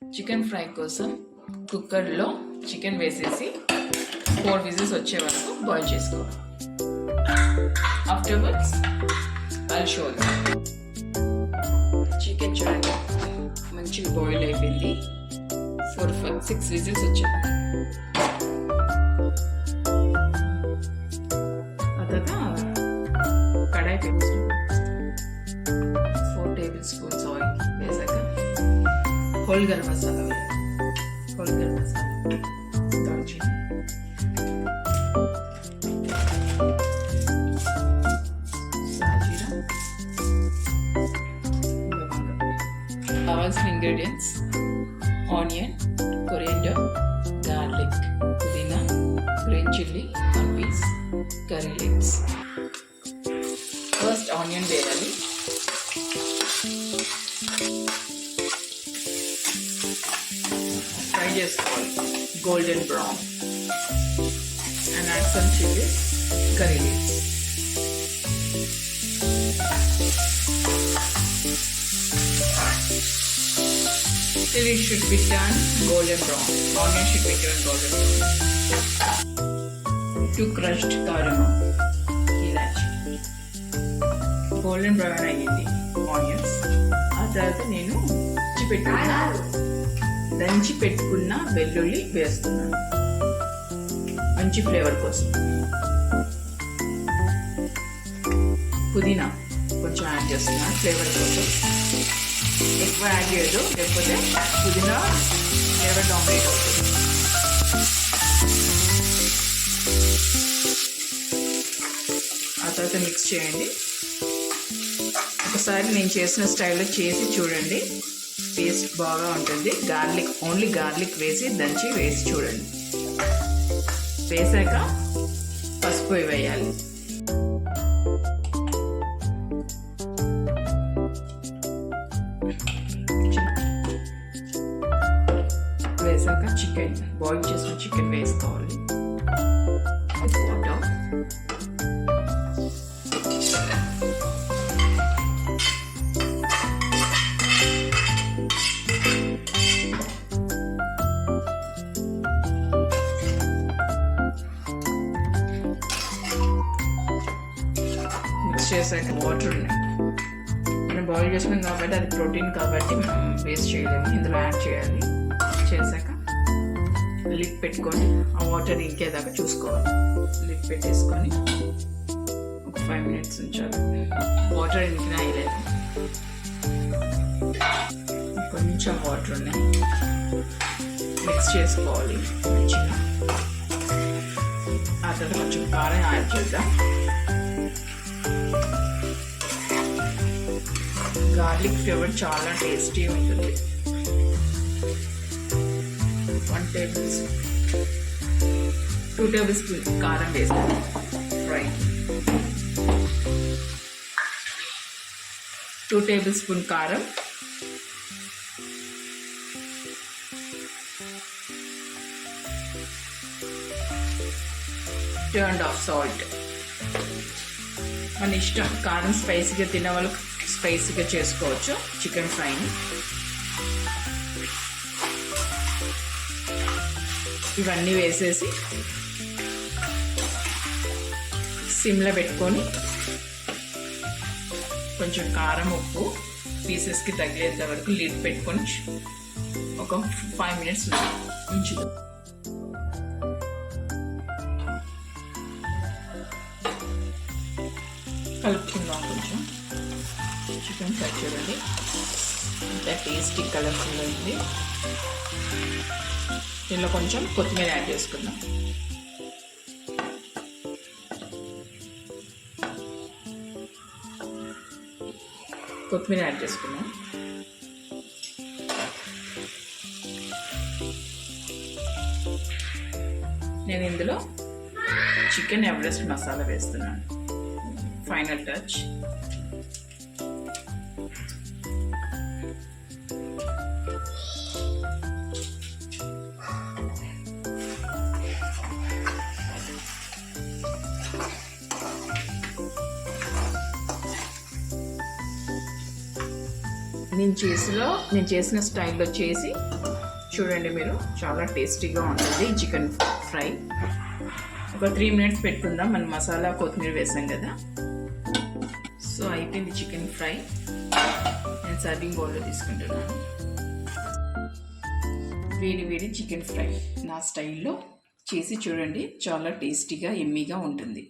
Chicken fry కోసం కుక్కర్లో chicken వేసేసి 4 విజిల్స్ వచ్చే వరకు బాయిల్ చేసుకోవాలి. Afterwards I'll show you. Chicken చూడండి మంచిగా బాయిల్ అయిపోయింది. 6 విజిల్స్ వచ్చాయి. అదక కడాయి పెట్టుకుని 4 టేబుల్ స్పూన్స్ ఆయిల్ వేసాక హోల్ గరం మసాలా దాల్చిన సాజీరా కావాల్సిన ఇంగ్రీడియంట్స్ ఆనియన్, కొరియండర్, గార్లిక్, పుదీనా, green chilli 1 piece, curry leaves. First onion వేయాలి. ఫ్రై చేసుకోవాలి golden brown. And add some chillies, curry leaves. Till it should be done golden brown. Onion should be turned golden brown. 2 crushed cardamom, ilachi. Golden brown అయ్యింది onions. ఆ తర్వాత నేను దంచి పెట్టుకున్న వెల్లుల్లి వేస్తున్నాను మంచి ఫ్లేవర్ కోసం. పుదీనా కొంచెం యాడ్ చేస్తున్నాను ఫ్లేవర్ కోసం. ఎక్కువ యాడ్ చేయదు, లేకపోతే పుదీనా ఫ్లేవర్ డామినేట్ అవుతుంది. ఆ తర్వాత మిక్స్ చేయండి. ఒకసారి నేను చేసిన స్టైల్లో చేసి చూడండి, టేస్ట్ బాగా ఉంటుంది. ఓన్లీ గార్లిక్ వేసి దంచి వేసి చూడండి. వేసాక పసుపు వేయాలి. వేసాక చికెన్ బాయిల్ చేసిన చికెన్ వేసుకోవాలి. వాటర్, మిక్స్ చేసాక వాటర్ ఉన్నాయి. మనం బాయిల్ చేసుకున్నాం కాబట్టి అది ప్రోటీన్ కాబట్టి మనం వేస్ట్ చేయలేము, ఇందులో యాడ్ చేయాలి. చేశాక లిడ్ పెట్టుకొని ఆ వాటర్ ఇంకేదాకా చూసుకోవాలి. లిడ్ పెట్టేసుకొని ఒక 5 minutes ఉంచాలి. వాటర్ ఇంకినా అయ్యలేదు, కొంచెం వాటర్ ఉన్నాయి. మిక్స్ చేసుకోవాలి మంచిగా. ఆ తర్వాత కొంచెం కారం యాడ్ చేద్దాం. గార్లిక్ ఫ్లేవర్ చాలా టేస్టీ ఉంటుంది. 2 tablespoons కారం వేస్తాను ఫ్రై. 2 tablespoons కారం, turned off salt. మన ఇష్టం, కారం స్పైసీగా తినే వాళ్ళు స్పైసీగా చేసుకోవచ్చు చికెన్ ఫ్రైని. ఇవన్నీ వేసేసి సిమ్లో పెట్టుకొని కొంచెం కారం ఉప్పు పీసెస్కి తగిలేంత వరకు లిడ్ పెట్టుకొని ఒక 5 minutes ఉంచుదాం. కలుపుకుందాం కొంచెం. చికెన్ ఫ్రై చూడండి ఎంత టేస్టీ కలర్ఫుల్ అయింది. దీనిలో కొంచెం కొత్తిమీర యాడ్ చేసుకుందాం. కొత్తిమీర యాడ్ చేసుకున్నాం. నేను ఇందులో చికెన్ ఎవరెస్ట్ మసాలా వేస్తున్నాను, ఫైనల్ టచ్. నేను చేసిన స్టైల్లో చేసి చూడండి మీరు, చాలా టేస్టీగా ఉంటుంది చికెన్ ఫ్రై. ఒక 3 మినిట్స్ పెట్టుకుందాం, మనం మసాలా కొత్తిమీర వేసాం కదా. సో అయిపోయింది చికెన్ ఫ్రై. నేను సర్వింగ్ బౌల్లో తీసుకుంటున్నాను. వేడి వేడి చికెన్ ఫ్రై నా స్టైల్లో చేసి చూడండి, చాలా టేస్టీగా ఎమ్మీగా ఉంటుంది.